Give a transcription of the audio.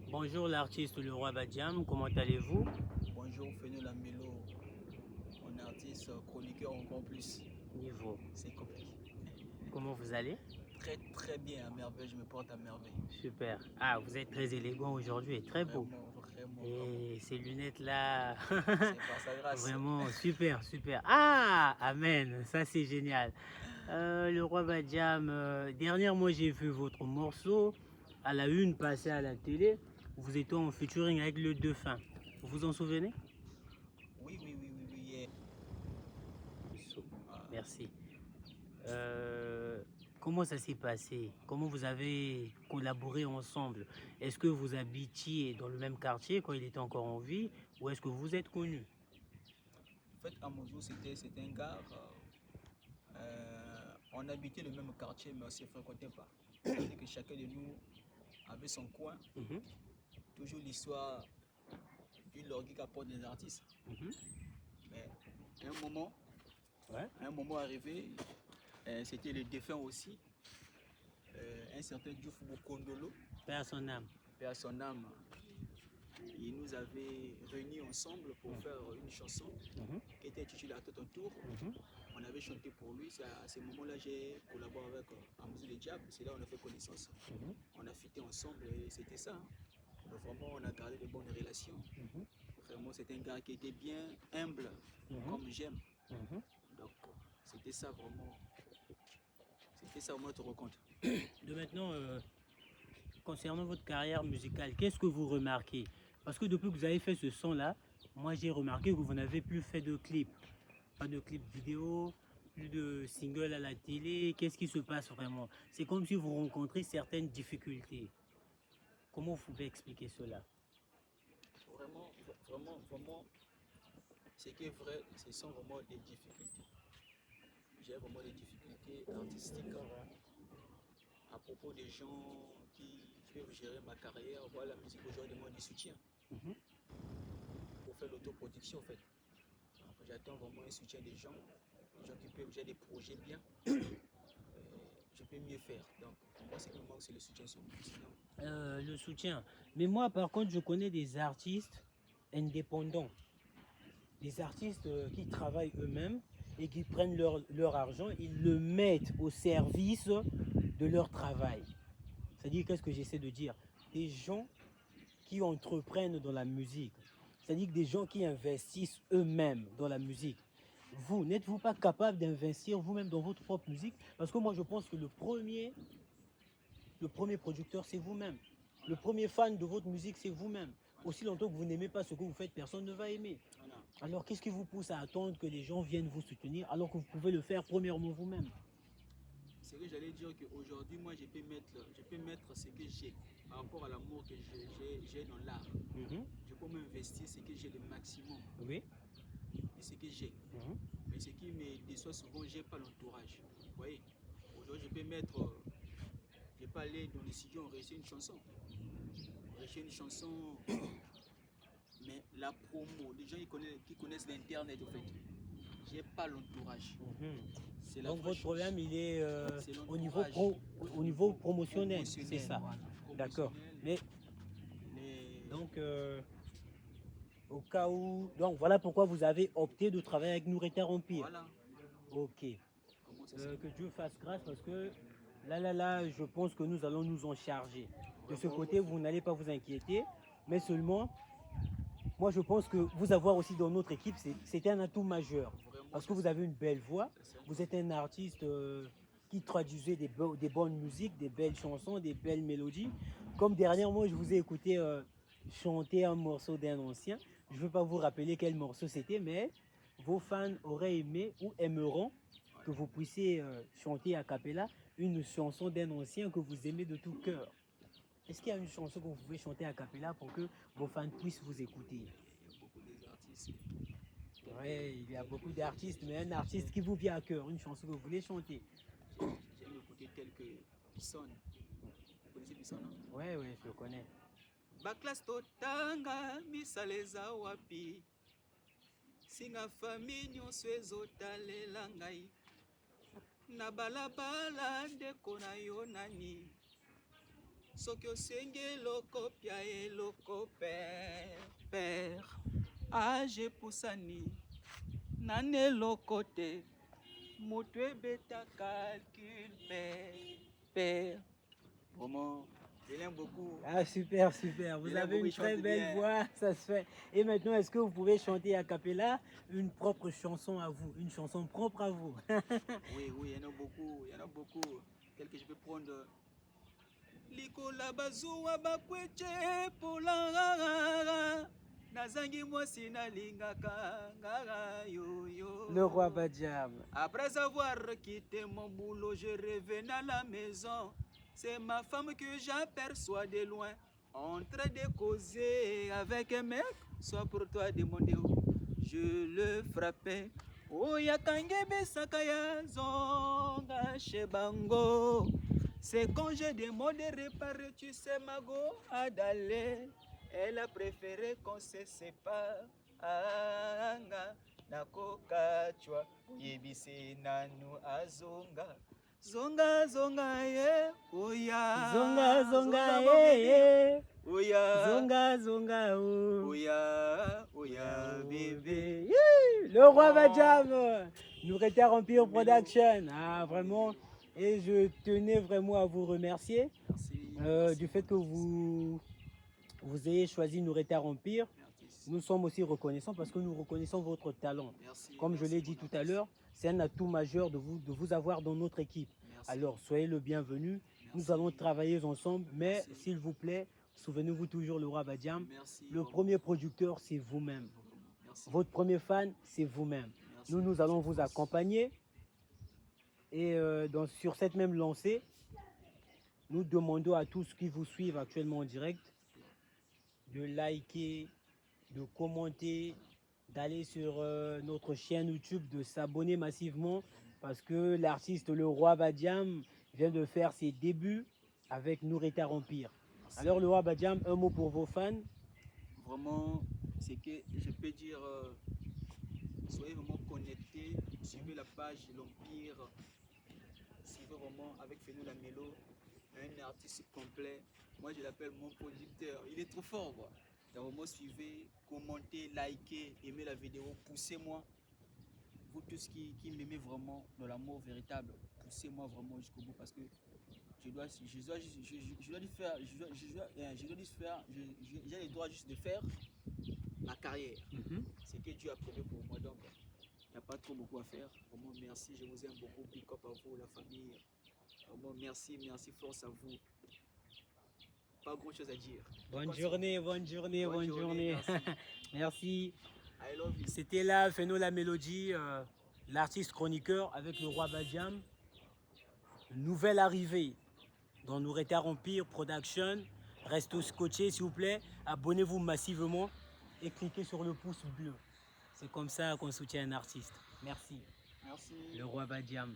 Bonjour l'artiste Le Roi Badiam, comment allez-vous? Bonjour Fenel Lamelo, on est artiste chroniqueur encore plus. Niveau. C'est compliqué. Comment vous allez? Très très bien, à merveille, je me porte à merveille. Super. Ah, vous êtes très élégant aujourd'hui et très beau. Vraiment, vraiment, vraiment. Et ces lunettes-là, C'est par sa grâce. vraiment super, super. Ah, amen, ça c'est génial. Le Roi Badiam, dernièrement j'ai vu votre morceau à la une passer à la télé. Vous étiez en featuring avec le Dauphin. Vous vous en souvenez? Oui, oui, oui, oui, oui. Ah, Merci. Comment ça s'est passé? Comment vous avez collaboré ensemble? Est-ce que vous habitiez dans le même quartier quand il était encore en vie ou est-ce que vous êtes connus? en fait, à Mozo, c'était un gars. On habitait le même quartier, mais on ne se fréquentait pas. C'est-à-dire que chacun de nous avait son coin. Mhm, Toujours l'histoire du lorgui qu'apportent les artistes. mhm. Mais à un moment, Ouais. arrivé, c'était le défunt aussi. Un certain Diouf Bokondolo, Père à son âme. paix à son âme, il nous avait réunis ensemble pour Mhm, faire une chanson mhm, qui était intitulée À ton tour. mhm. On avait chanté pour lui. C'est à ce moment-là j'ai collaboré avec Amouzou le Diable. C'est là où on a fait connaissance. Mhm, On a fêté ensemble et c'était ça. Donc vraiment, on a gardé de bonnes relations. mhm, Vraiment, c'est un gars qui était bien humble, mhm, comme j'aime. mhm. Donc, c'était ça vraiment. C'était ça vraiment notre rencontre. De maintenant, concernant votre carrière musicale, qu'est-ce que vous remarquez? Parce que depuis que vous avez fait ce son-là, moi j'ai remarqué que vous n'avez plus fait de clips. Pas de clips vidéo, plus de singles à la télé. Qu'est-ce qui se passe vraiment? C'est comme si vous rencontrez certaines difficultés. Comment vous pouvez expliquer cela? Vraiment, vraiment, vraiment, ce qui est vrai, ce sont vraiment des difficultés. J'ai vraiment des difficultés artistiques à propos des gens qui peuvent gérer ma carrière. Voilà, la musique aujourd'hui demande du soutien Mhm. pour faire l'autoproduction en fait. Donc, j'attends vraiment un soutien des gens qui peuvent gérer des projets bien. Je peux mieux faire. Donc pour moi, ce qui me manque, c'est le soutien sur moi. Sinon, Le soutien. Mais moi, par contre, je connais des artistes indépendants, des artistes qui travaillent eux-mêmes et qui prennent leur argent, ils le mettent au service de leur travail. C'est-à-dire, qu'est-ce que j'essaie de dire? Des gens qui entreprennent dans la musique, c'est-à-dire des gens qui investissent eux-mêmes dans la musique. Vous, n'êtes-vous pas capable d'investir vous-même dans votre propre musique? Parce que moi, je pense que le premier producteur, c'est vous-même. Le voilà, premier fan de votre musique, c'est vous-même. voilà, Aussi longtemps que vous n'aimez pas ce que vous faites, personne ne va aimer. voilà. Alors, qu'est-ce qui vous pousse à attendre que les gens viennent vous soutenir alors que vous pouvez le faire premièrement vous-même? C'est que j'allais dire qu'aujourd'hui, moi, je peux mettre ce que j'ai par rapport à l'amour que j'ai dans l'art. Mhm. Je peux m'investir ce que j'ai le maximum Oui. de ce que j'ai. Mhm. Mais ce qui me déçoit souvent, j'ai pas l'entourage. Vous voyez, aujourd'hui, je peux aller dans les studios, enregistrer une chanson. Enregistrer une chanson, mais la promo, les gens qui connaissent l'internet, en fait, j'ai pas l'entourage. Mhm. C'est la Donc vraie votre chose. problème, il est C'est au niveau l'entourage, au niveau promotionnel, c'est ça. voilà, D'accord. promotionnel. Mais Les... donc au cas où, donc voilà pourquoi vous avez opté de travailler avec Nourriture Empire. Voilà, Ok. comment ça se fait. Que Dieu fasse grâce parce que là, je pense que nous allons nous en charger. De ce Vraiment, côté, vous n'allez pas vous inquiéter, mais seulement, moi je pense que vous avoir aussi dans notre équipe, c'était un atout majeur. vraiment, Parce que vous avez une belle voix, ça c'est un vous top. êtes un artiste qui traduisait des bonnes musiques, des belles chansons, des belles mélodies. Comme dernièrement, je vous ai écouté chanter un morceau d'un ancien. Je ne veux pas vous rappeler quel morceau c'était, mais vos fans auraient aimé ou aimeront que Voilà. vous puissiez chanter a cappella une chanson d'un ancien que vous aimez de tout cœur. Est-ce qu'il y a une chanson que vous pouvez chanter a cappella pour que vos fans puissent vous écouter? Il y a beaucoup d'artistes Oui, il y a beaucoup tels que d'artistes, mais un artiste qui vous vient à cœur, une chanson que vous voulez chanter. j'aime écouter tels que Bisson. Vous connaissez Bisson, non? Oui, oui, je le connais. Baklas totanga misala eza wapi singa fami nyonso ezotalela ngai na balabala ndeko na yo nani soki osengi eloko pia eloko père age epusani nani eloko te moto ebeta calcul père. Vraiment, je l'aime beaucoup. Ah, super, super. Vous Il aime avez beaucoup, une il très chante belle bien. voix, ça se fait. Et maintenant, est-ce que vous pouvez chanter a cappella une propre chanson à vous, une chanson propre à vous? Oui, oui, il y en a beaucoup, il y en a beaucoup. Tel que je peux prendre. Likola bazuwa bakweche pola nazangi mwasi nalingaka ngara yoyo. Le roi Badiam. Après avoir quitté mon boulot, je revenais à la maison. C'est ma femme que j'aperçois de loin, en train de causer avec un mec, soit pour toi demander où. Je le frappais. Oh yakangebe sakaya zonga shebango. C'est quand je demande de réparer, tu sais mago adale. Elle a préféré qu'on se sépare. Anga nakoka chwa yebise nanu azonga zonga zonga ye oya Zonga, zonga, mon eh, bébé eh. oya Zonga, zonga, oh. oya bébé. Le roi Oh. Badiam, Nourriture Empire Milo. Production. Ah, vraiment. Et je tenais vraiment à vous remercier Merci, du fait que vous ayez choisi Nourriture Empire. merci, Nous sommes aussi reconnaissants parce que nous reconnaissons votre talent. merci, Comme je merci, l'ai dit mon tout à artiste. l'heure, c'est un atout majeur de vous avoir dans notre équipe. Merci. Alors, soyez le bienvenu. Nous Merci. allons travailler ensemble, mais Merci. s'il vous plaît, souvenez-vous toujours le roi Badiam. Merci, Le vraiment. premier producteur, c'est vous-même. Merci. Votre premier fan, c'est vous-même. Merci. Nous allons Cette vous force. accompagner. Et sur cette même lancée, nous demandons à tous qui vous suivent actuellement en direct de liker, de commenter, d'aller sur notre chaîne YouTube, de s'abonner massivement parce que l'artiste Le Roi Badiam vient de faire ses débuts avec Nourriture Empire. Merci. Alors Le Roi Badiam, un mot pour vos fans. Vraiment, c'est que je peux dire, soyez vraiment connectés, suivez la page L'Empire, suivez vraiment avec Fénou la Mélo, un artiste complet. Moi je l'appelle mon producteur, il est trop fort quoi. Donc vraiment suivez, commentez, likez, aimez la vidéo, poussez-moi. Vous tous qui m'aimez vraiment dans l'amour véritable, poussez-moi vraiment jusqu'au bout parce que je dois lui faire, j'ai le droit juste de faire ma carrière. C'est que Dieu a prévu pour moi, donc il n'y a pas trop beaucoup à faire. Vraiment merci, je vous aime beaucoup, big up à vous, la famille. Vraiment merci, merci, force à vous. Pas grand chose à dire. Bonne journée, bonne journée, bonne journée. Merci. Merci. I love you. C'était là, Féno la Mélodie, l'artiste chroniqueur avec le roi Badiam. Nouvelle arrivée dans Nourriture Empire Production. Restez scotchés s'il vous plaît. Abonnez-vous massivement et cliquez sur le pouce bleu. C'est comme ça qu'on soutient un artiste. Merci. Merci. Le roi Badiam.